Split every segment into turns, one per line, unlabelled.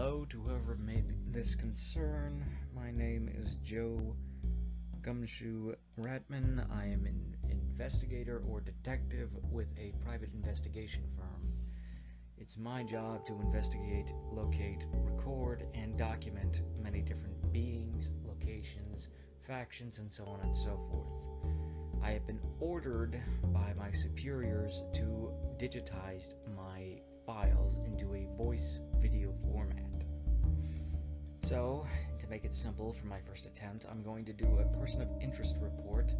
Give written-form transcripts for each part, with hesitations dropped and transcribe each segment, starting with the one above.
Hello to whoever made this concern. My name is Joe Gumshoe Ratman. I am an investigator or detective with a private investigation firm. It's my job to investigate, locate, record, and document many different beings, locations, factions, and so on and so forth. I have been ordered by my superiors to digitize my files into a voice video format. So, to make it simple for my first attempt, I'm going to do a person of interest report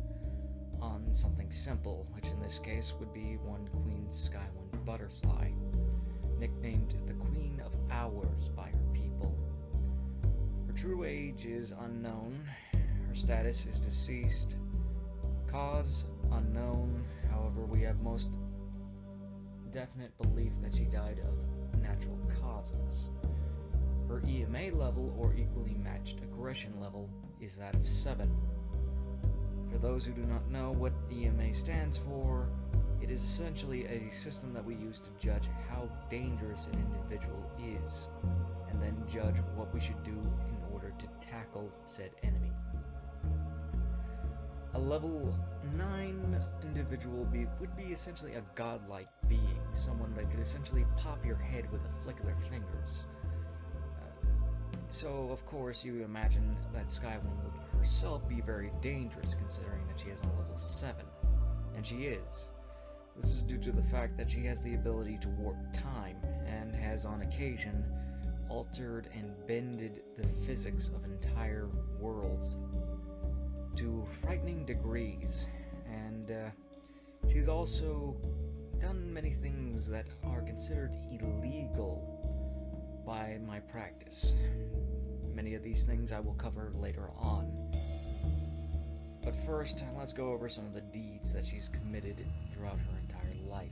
on something simple, which in this case would be one Queen Skywynne Butterfly, nicknamed the Queen of Hours by her people. Her true age is unknown, her status is deceased, cause unknown. However, we have most definite belief that she died of natural causes. Her EMA level, or equally matched aggression level, is that of 7. For those who do not know what EMA stands for, it is essentially a system that we use to judge how dangerous an individual is, and then judge what we should do in order to tackle said enemy. A level 9 individual would be essentially a godlike being, someone that could essentially pop your head with a flick of their fingers. So, of course, you imagine that Skywynne would herself be very dangerous, considering that she is on level 7. And she is. This is due to the fact that she has the ability to warp time, and has on occasion altered and bended the physics of entire worlds to frightening degrees, and she's also done many things that are considered illegal by my practice. Many of these things I will cover later on. But first, let's go over some of the deeds that she's committed throughout her entire life.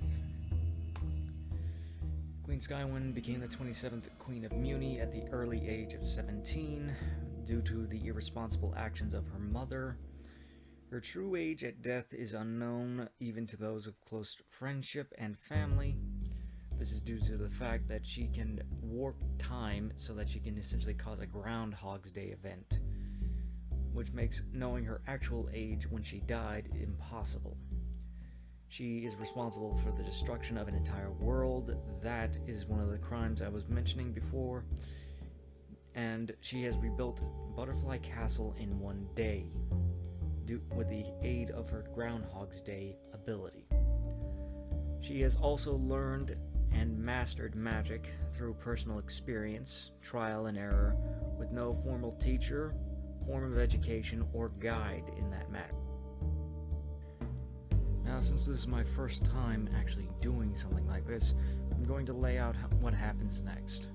Queen Skywynne became the 27th Queen of Muni at the early age of 17, due to the irresponsible actions of her mother. Her true age at death is unknown, even to those of close friendship and family. This is due to the fact that she can warp time so that she can essentially cause a Groundhog's Day event, which makes knowing her actual age when she died impossible. She is responsible for the destruction of an entire world. That is one of the crimes I was mentioning before. And she has rebuilt Butterfly Castle in one day, with the aid of her Groundhog's Day ability. She has also learned and mastered magic through personal experience, trial and error, with no formal teacher, form of education, or guide in that matter. Now, since this is my first time actually doing something like this, I'm going to lay out what happens next.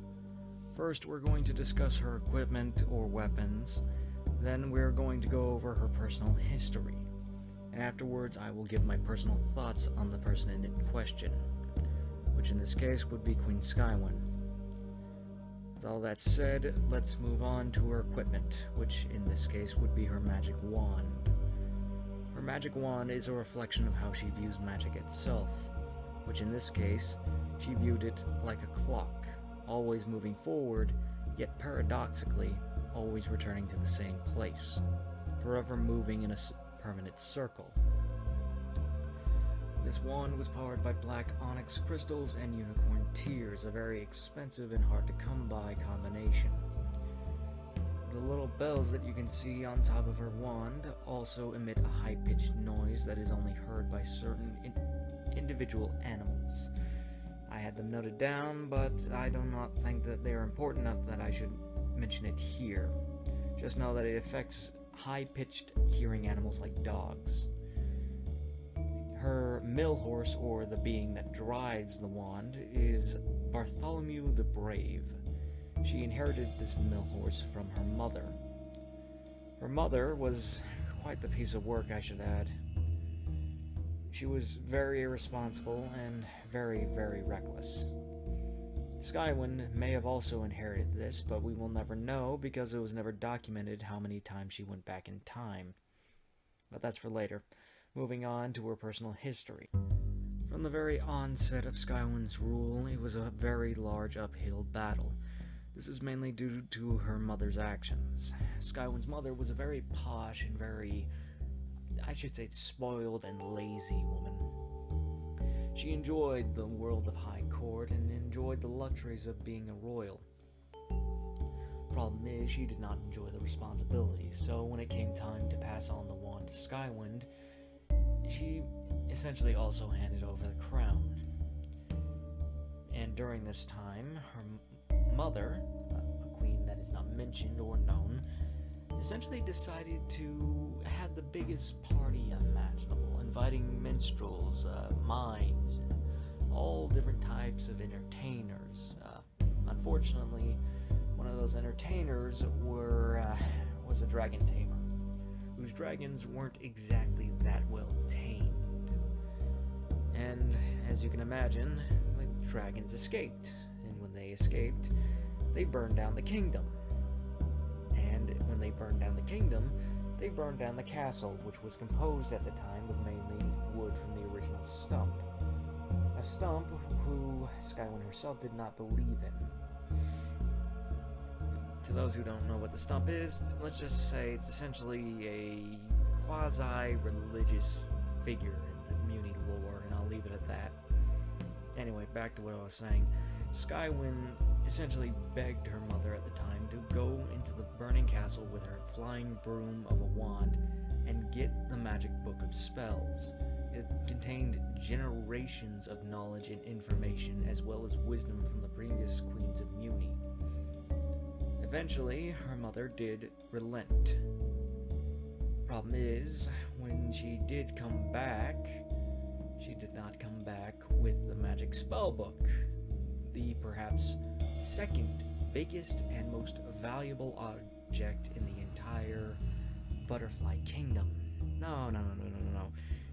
First, we're going to discuss her equipment or weapons, then we're going to go over her personal history, and afterwards I will give my personal thoughts on the person in question, which in this case would be Queen Skywynne. With all that said, let's move on to her equipment, which in this case would be her magic wand. Her magic wand is a reflection of how she views magic itself, which in this case, she viewed it like a clock, always moving forward, yet paradoxically, always returning to the same place, forever moving in a permanent circle. This wand was powered by black onyx crystals and unicorn tears, a very expensive and hard to come by combination. The little bells that you can see on top of her wand also emit a high-pitched noise that is only heard by certain individual animals. I had them noted down, but I do not think that they are important enough that I should mention it here. Just know that it affects high-pitched hearing animals like dogs. Her mill horse, or the being that drives the wand, is Bartholomew the Brave. She inherited this mill horse from her mother. Her mother was quite the piece of work, I should add. She was very irresponsible and very, very reckless. Skywynne may have also inherited this, but we will never know because it was never documented how many times she went back in time. But that's for later. Moving on to her personal history. From the very onset of Skywynne's rule, it was a very large uphill battle. This is mainly due to her mother's actions. Skywynne's mother was a very posh and very, I should say, spoiled and lazy woman. She enjoyed the world of high court and enjoyed the luxuries of being a royal. Problem is, she did not enjoy the responsibilities, so when it came time to pass on the wand to Skywynne, she essentially also handed over the crown. And during this time, her mother, a queen that is not mentioned or known, essentially decided to have the biggest party imaginable, inviting minstrels, mimes, and all different types of entertainers. Unfortunately, one of those entertainers was a dragon tamer, whose dragons weren't exactly that well tamed. And as you can imagine, the dragons escaped, and when they escaped, they burned down the kingdom. And when they burned down the kingdom, they burned down the castle, which was composed at the time of mainly wood from the original stump. A stump who Skywynne herself did not believe in. To those who don't know what the stump is, let's just say it's essentially a quasi-religious figure in the Muni lore, and I'll leave it at that. Anyway, back to what I was saying. Skywynne essentially begged her mother at the time to go into the burning castle with her flying broom of a wand and get the magic book of spells. It contained generations of knowledge and information, as well as wisdom from the previous queens of Muni. Eventually, her mother did relent. Problem is, when she did come back, she did not come back with the magic spell book, the perhaps second biggest and most valuable object in the entire Butterfly Kingdom. No.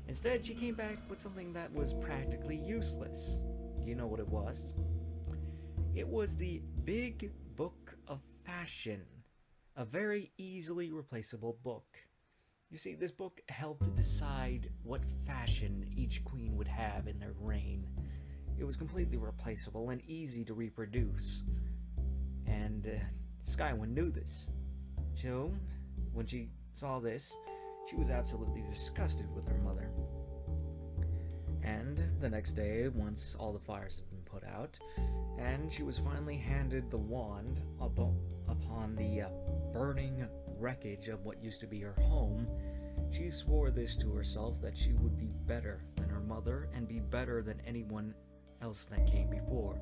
Instead, she came back with something that was practically useless. Do you know what it was? It was the Big Book of Fashion, a very easily replaceable book. You see, this book helped decide what fashion each queen would have in their reign. It was completely replaceable and easy to reproduce. And Skywynne knew this. So, when she saw this, she was absolutely disgusted with her mother. And the next day, once all the fires had been put out, and she was finally handed the wand upon the burning wreckage of what used to be her home, she swore this to herself, that she would be better than her mother and be better than anyone else that came before,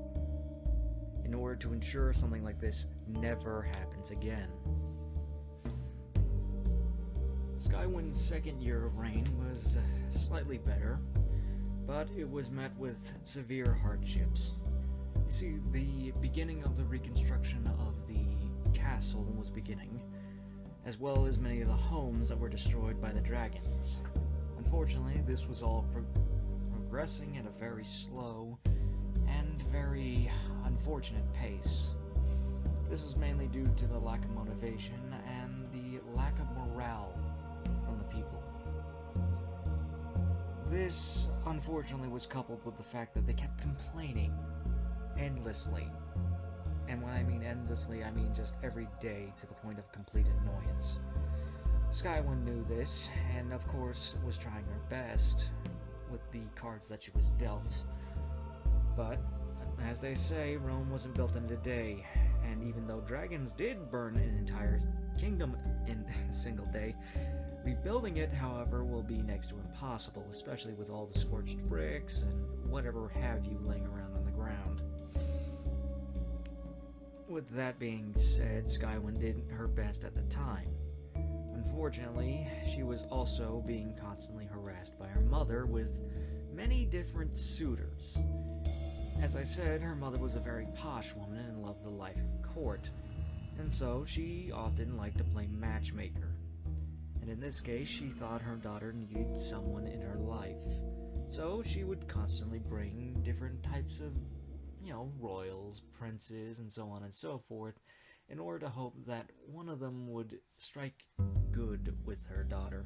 in order to ensure something like this never happens again. Skywynne's second year of reign was slightly better, but it was met with severe hardships. You see, the beginning of the reconstruction of the castle was beginning, as well as many of the homes that were destroyed by the dragons. Unfortunately, this was all progressing at a very slow and very unfortunate pace. This was mainly due to the lack of motivation and the lack of morale from the people. This, unfortunately, was coupled with the fact that they kept complaining endlessly. And when I mean endlessly, I mean just every day, to the point of complete annoyance. Skywynne knew this, and of course was trying her best with the cards that she was dealt. But, as they say, Rome wasn't built in a day, and even though dragons did burn an entire kingdom in a single day, rebuilding it, however, will be next to impossible, especially with all the scorched bricks and whatever have you laying around on the ground. With that being said, Skywynne did her best at the time. Unfortunately, she was also being constantly harassed by her mother with many different suitors. As I said, her mother was a very posh woman and loved the life of court, and so she often liked to play matchmaker. And in this case, she thought her daughter needed someone in her life, so she would constantly bring different types of, royals, princes, and so on and so forth, in order to hope that one of them would strike good with her daughter.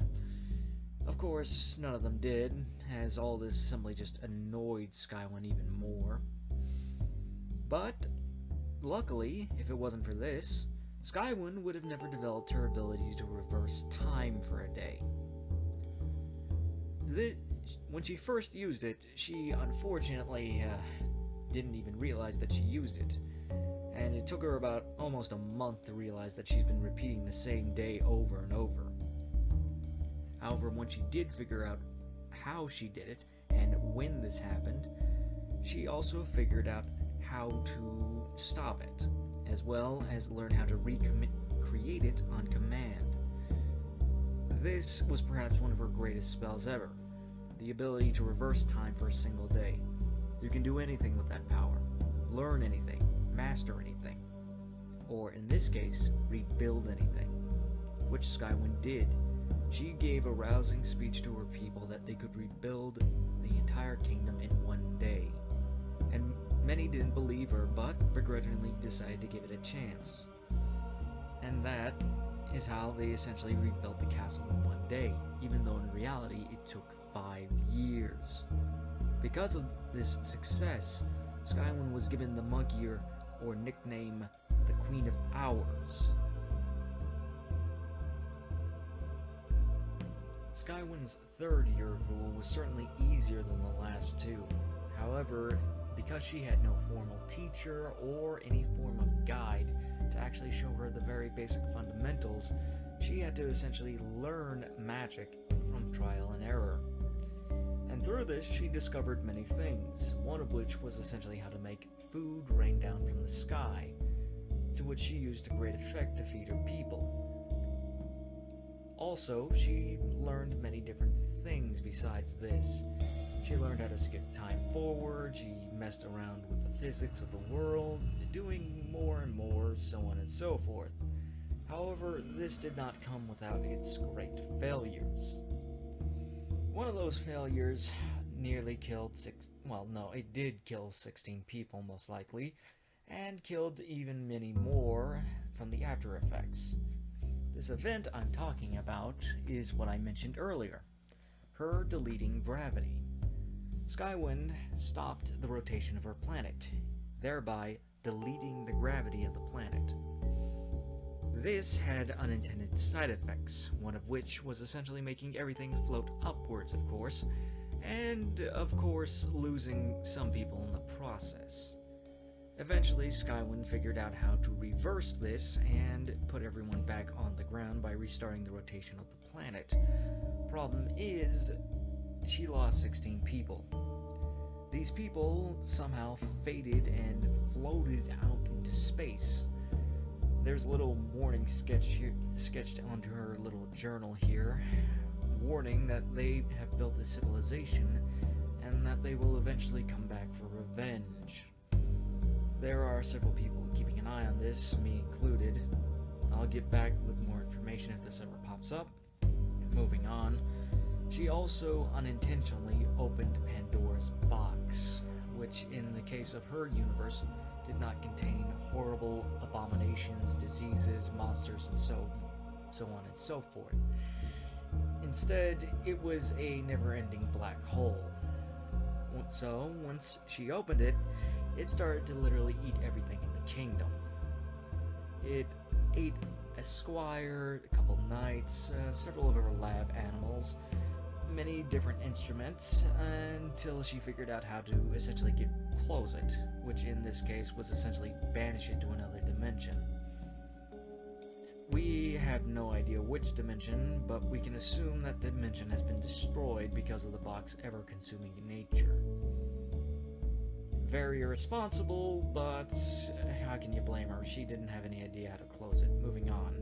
Of course, none of them did, as all this simply just annoyed Skywynne even more. But Luckily, if it wasn't for this, Skywynne would have never developed her ability to reverse time for a day. When she first used it, she unfortunately didn't even realize that she used it, and it took her about almost a month to realize that she's been repeating the same day over and over. However, when she did figure out how she did it and when this happened, she also figured out how to stop it, as well as learn how to recreate it on command. This was perhaps one of her greatest spells ever, the ability to reverse time for a single day. You can do anything with that power, learn anything, master anything, or in this case, rebuild anything, which Skywynne did. She gave a rousing speech to her people that they could rebuild the entire kingdom in one day, and many didn't believe her, but begrudgingly decided to give it a chance. And that is how they essentially rebuilt the castle in one day, even though in reality it took 5 years. Because of this success, Skywynne was given the monk year, or nickname, the Queen of Hours. Skywynne's third year of rule was certainly easier than the last two. However, because she had no formal teacher or any form of guide to actually show her the very basic fundamentals, she had to essentially learn magic from trial and error. And through this, she discovered many things, one of which was essentially how to make food rain down from the sky, to which she used to great effect to feed her people. Also, she learned many different things besides this. She learned how to skip time forward, she messed around with the physics of the world, doing more and more, so on and so forth. However, this did not come without its great failures. One of those failures nearly killed it did kill 16 people most likely, and killed even many more from the after effects. This event I'm talking about is what I mentioned earlier, her deleting gravity. Skywynne stopped the rotation of her planet, thereby deleting the gravity of the planet. This had unintended side effects, one of which was essentially making everything float upwards, of course, and, of course, losing some people in the process. Eventually, Skywynne figured out how to reverse this and put everyone back on the ground by restarting the rotation of the planet. Problem is, she lost 16 people. These people somehow faded and floated out into space. There's a little warning sketched onto her little journal here, warning that they have built a civilization and that they will eventually come back for revenge. There are several people keeping an eye on this, me included. I'll get back with more information if this ever pops up. Moving on, she also unintentionally opened Pandora's box, which in the case of her universe did not contain horrible abominations, diseases, monsters, and so on and so forth. Instead, it was a never-ending black hole. So, once she opened it, it started to literally eat everything in the kingdom. It ate a squire, a couple knights, several of her lab animals, many different instruments, until she figured out how to essentially close it, which in this case was essentially banish it to another dimension. We have no idea which dimension, but we can assume that dimension has been destroyed because of the box's ever-consuming nature. Very irresponsible, but how can you blame her? She didn't have any idea how to close it. Moving on.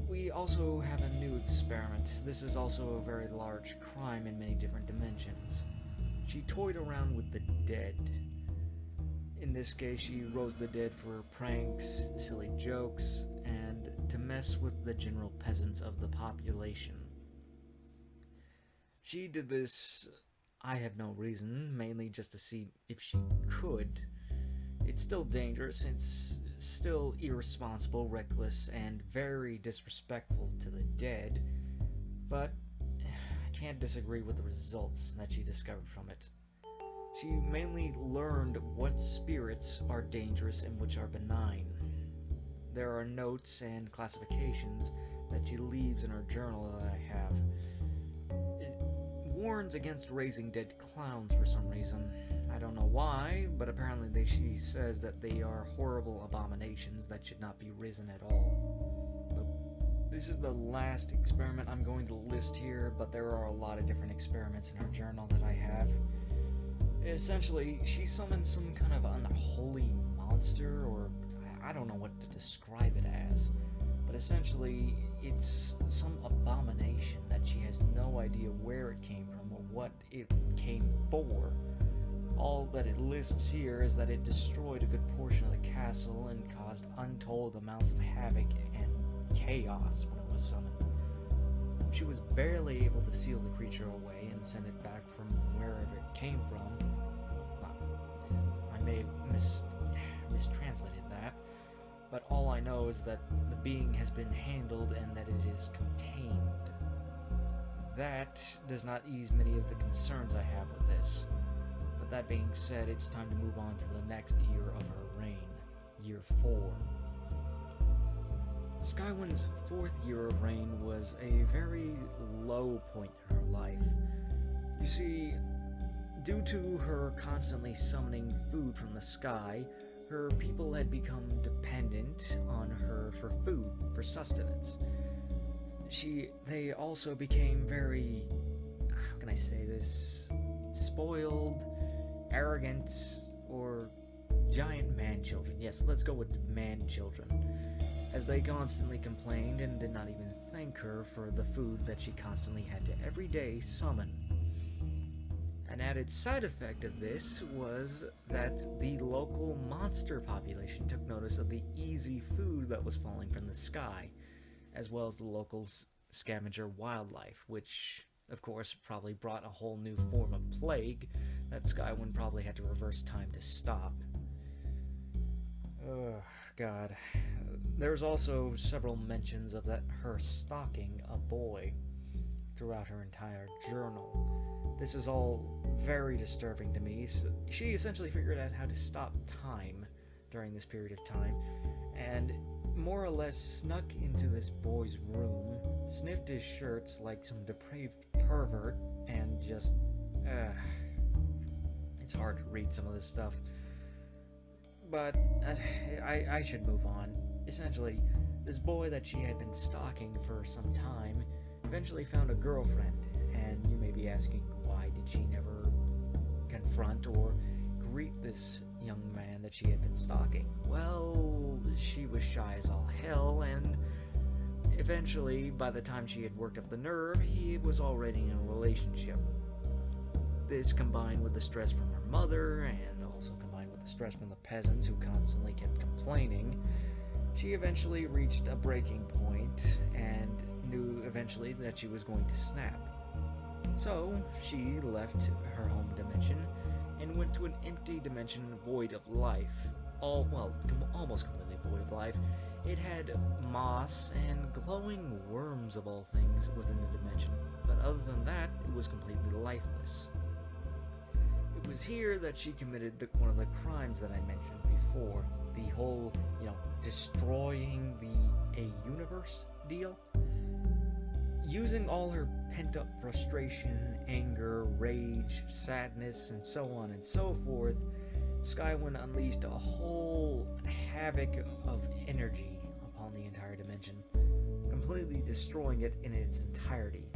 We also have a new experiment. This is also a very large crime in many different dimensions. She toyed around with the dead. In this case, she rose the dead for pranks, silly jokes, and to mess with the general peasants of the population. She did this, I have no reason, mainly just to see if she could. It's still dangerous, it's still irresponsible, reckless, and very disrespectful to the dead, but I can't disagree with the results that she discovered from it. She mainly learned what spirits are dangerous and which are benign. There are notes and classifications that she leaves in her journal that I have. It warns against raising dead clowns for some reason. I don't know why, but apparently she says that they are horrible abominations that should not be risen at all. But this is the last experiment I'm going to list here, but there are a lot of different experiments in her journal that I have. Essentially, she summons some kind of unholy monster, or I don't know what to describe it as, but essentially it's some abomination that she has no idea where it came from or what it came for. All that it lists here is that it destroyed a good portion of the castle and caused untold amounts of havoc and chaos when it was summoned. She was barely able to seal the creature away and send it back from wherever it came from. I may have mistranslated that, but all I know is that the being has been handled and that it is contained. That does not ease many of the concerns I have with this. But that being said, it's time to move on to the next year of her reign, year 4. Skywynne's 4th year of reign was a very low point in her life. You see, due to her constantly summoning food from the sky, her people had become dependent on her for food, for sustenance. They also became very, how can I say this, spoiled, arrogant, or giant man-children. Yes, let's go with man-children, as they constantly complained and did not even thank her for the food that she constantly had to every day summon. An added side effect of this was that the local monster population took notice of the easy food that was falling from the sky, as well as the local scavenger wildlife, which, of course, probably brought a whole new form of plague that Skywynne probably had to reverse time to stop. Oh, God. There's also several mentions of her stalking a boy throughout her entire journal. This is all very disturbing to me. So she essentially figured out how to stop time during this period of time, and more or less snuck into this boy's room, sniffed his shirts like some depraved pervert, and just, it's hard to read some of this stuff. But I should move on. Essentially, this boy that she had been stalking for some time eventually found a girlfriend, and you may be asking, why did she never confront or greet this young man that she had been stalking? Well, she was shy as all hell, and eventually, by the time she had worked up the nerve, he was already in a relationship. This, combined with the stress from her mother, and also combined with the stress from the peasants who constantly kept complaining, she eventually reached a breaking point and knew eventually that she was going to snap. So she left her home dimension and went to an empty dimension void of life. Almost completely void of life. It had moss and glowing worms of all things within the dimension, but other than that, it was completely lifeless. It was here that she committed one of the crimes that I mentioned before, the whole, destroying a universe deal. Using all her pent-up frustration, anger, rage, sadness, and so on and so forth, Skywynne unleashed a whole havoc of energy upon the entire dimension, completely destroying it in its entirety.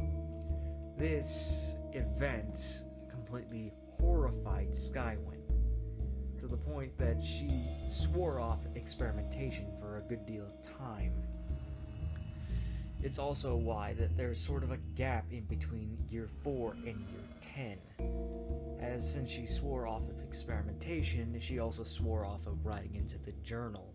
This event completely horrified Skywynne, to the point that she swore off experimentation for a good deal of time. It's also why that there's sort of a gap in between year 4 and year 10, as since she swore off of experimentation, she also swore off of writing into the journal,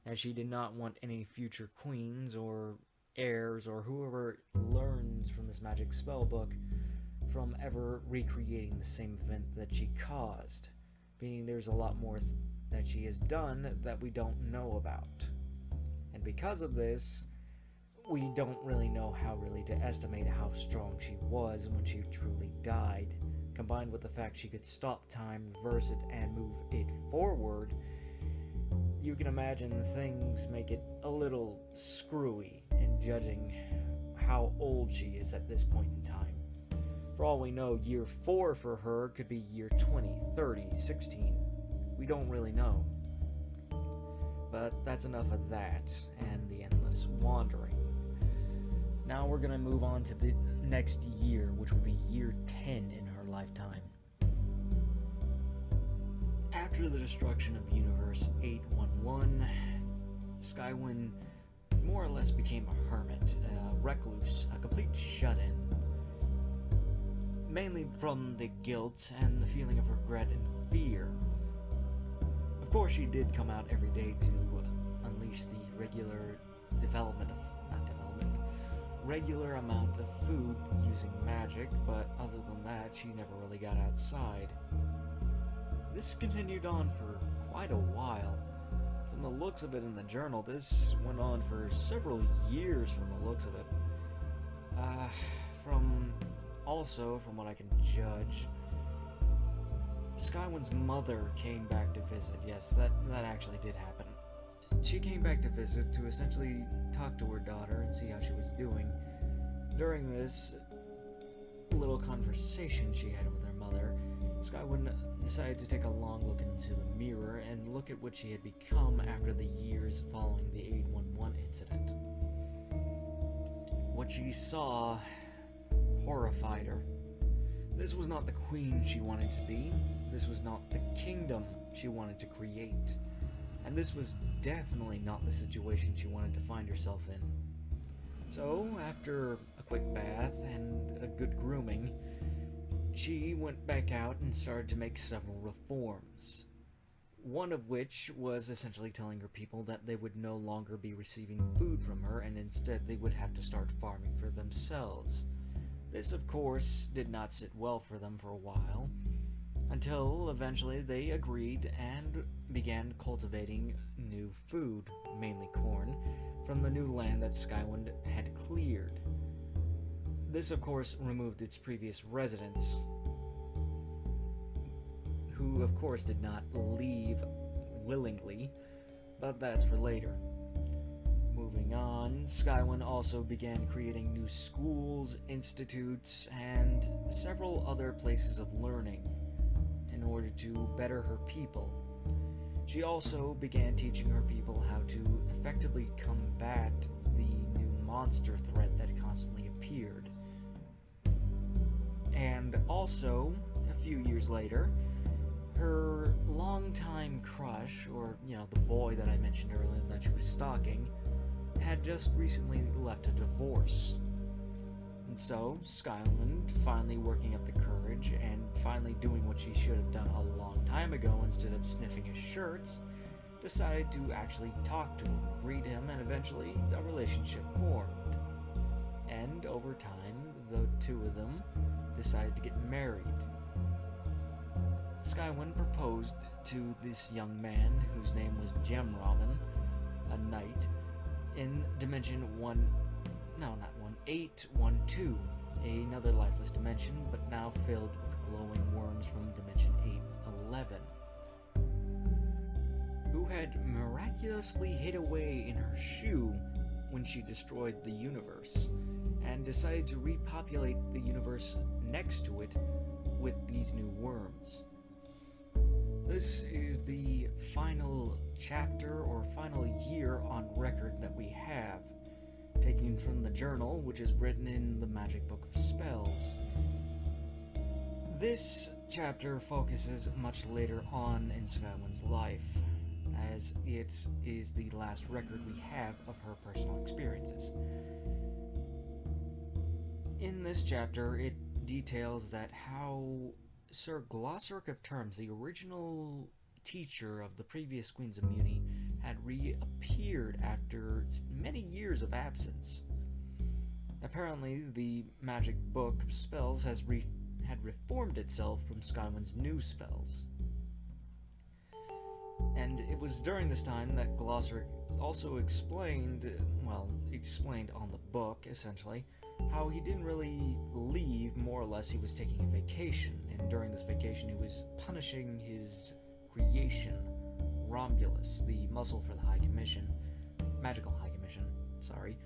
as she did not want any future queens or heirs or whoever learns from this magic spell book from ever recreating the same event that she caused, meaning there's a lot more that she has done that we don't know about. And because of this, we don't really know how really to estimate how strong she was when she truly died, combined with the fact she could stop time, reverse it, and move it forward, you can imagine things make it a little screwy in judging how old she is at this point in time. For all we know, year 4 for her could be year 20, 30, 16. We don't really know. But that's enough of that and the endless wandering. Now we're going to move on to the next year, which would be year 10 in her lifetime. After the destruction of Universe 811, Skywynne more or less became a hermit, a recluse, a complete shut-in. Mainly from the guilt and the feeling of regret and fear. Of course, she did come out every day to unleash the regular amount of food using magic, but other than that, she never really got outside. This continued on for quite a while. From the looks of it in the journal, this went on for several years from the looks of it. From what I can judge, Skywynne's mother came back to visit. Yes, that actually did happen. She came back to visit to essentially talk to her daughter and see how she was doing. During this little conversation she had with her mother, Skywynne decided to take a long look into the mirror and look at what she had become after the years following the 811 incident. What she saw horrified her. This was not the queen she wanted to be. This was not the kingdom she wanted to create. And this was definitely not the situation she wanted to find herself in. So, after a quick bath and a good grooming, she went back out and started to make several reforms. One of which was essentially telling her people that they would no longer be receiving food from her, and instead they would have to start farming for themselves. This, of course, did not sit well for them for a while, until eventually they agreed and began cultivating new food, mainly corn, from the new land that Skywynne had cleared. This, of course, removed its previous residents, who, of course, did not leave willingly, but that's for later. Moving on, Skywynne also began creating new schools, institutes, and several other places of learning in order to better her people. She also began teaching her people how to effectively combat the new monster threat that constantly appeared. And also, a few years later, her longtime crush, or, the boy that I mentioned earlier that she was stalking, had just recently left a divorce. And so, Skywynne, finally working up the courage and finally doing what she should have done a long time ago instead of sniffing his shirts, decided to actually talk to him, greet him, and eventually a relationship formed. And over time, the two of them decided to get married. Skywynne proposed to this young man, whose name was Gem Robin, a knight, in Dimension 812, another lifeless dimension, but now filled with glowing worms from Dimension 811, who had miraculously hid away in her shoe when she destroyed the universe, and decided to repopulate the universe next to it with these new worms. This is the final chapter or final year on record that we have, taken from the journal, which is written in the Magic Book of Spells. This chapter focuses much later on in Skywynne's life, as it is the last record we have of her personal experiences. In this chapter, it details that how Sir Glossaric of Terms, the original teacher of the previous Queens of Muni, had reappeared after many years of absence. Apparently, the Magic Book of Spells had reformed itself from Skywynne's new spells. And it was during this time that Glossaric also explained on the book, essentially, how he didn't really leave, more or less he was taking a vacation in vacation. During this vacation, he was punishing his creation, Romulus, the muscle for the High Commission, Magical High Commission, sorry,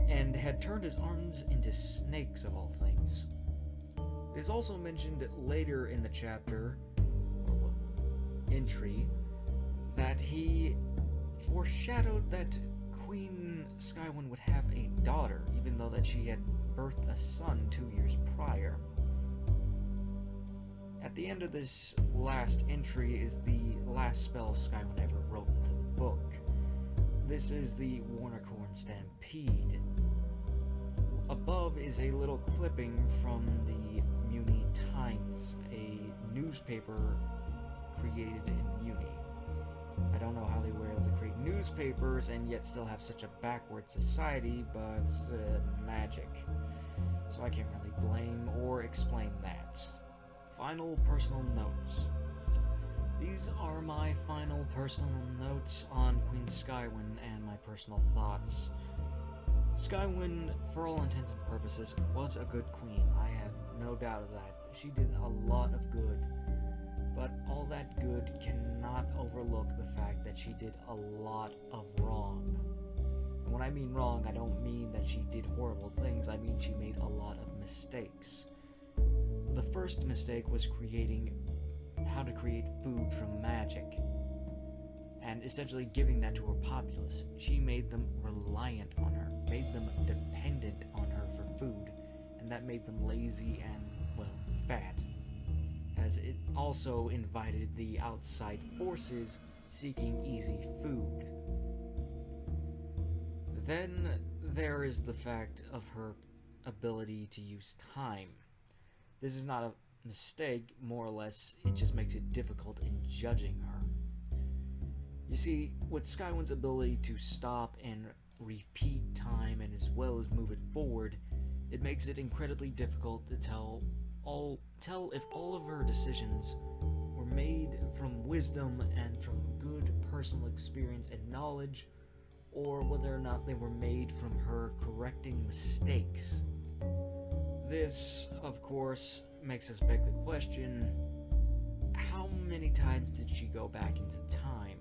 and had turned his arms into snakes of all things. It is also mentioned later in the chapter, or entry, that he foreshadowed that Queen Skywynne would have a daughter, even though that she had birthed a son 2 years prior. At the end of this last entry is the last spell Skywynne ever wrote into the book. This is the Warnicorn Stampede. Above is a little clipping from the Muni Times, a newspaper created in Muni. I don't know how they were able to create newspapers and yet still have such a backward society, but magic. So I can't really blame or explain that. Final personal notes. These are my final personal notes on Queen Skywynne and my personal thoughts. Skywynne, for all intents and purposes, was a good queen. I have no doubt of that. She did a lot of good. But all that good cannot overlook the fact that she did a lot of wrong. And when I mean wrong, I don't mean that she did horrible things, I mean she made a lot of mistakes. The first mistake was creating how to create food from magic, and essentially giving that to her populace. She made them reliant on her, made them dependent on her for food, and that made them lazy and, well, fat, as it also invited the outside forces seeking easy food. Then there is the fact of her ability to use time. This is not a mistake, more or less, it just makes it difficult in judging her. You see, with Skywynne's ability to stop and repeat time and as well as move it forward, it makes it incredibly difficult to tell if all of her decisions were made from wisdom and from good personal experience and knowledge, or whether or not they were made from her correcting mistakes. This, of course, makes us beg the question, how many times did she go back into time?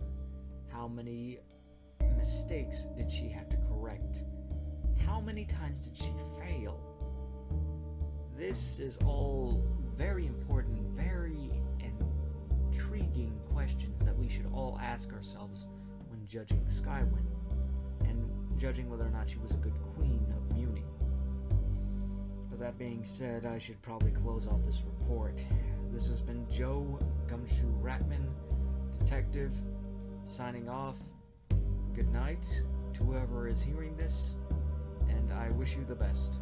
How many mistakes did she have to correct? How many times did she fail? This is all very important, very intriguing questions that we should all ask ourselves when judging Skywynne, and judging whether or not she was a good queen of Muni. With that being said, I should probably close off this report. This has been Joe Gumshoe Ratman, Detective, signing off. Good night to whoever is hearing this, and I wish you the best.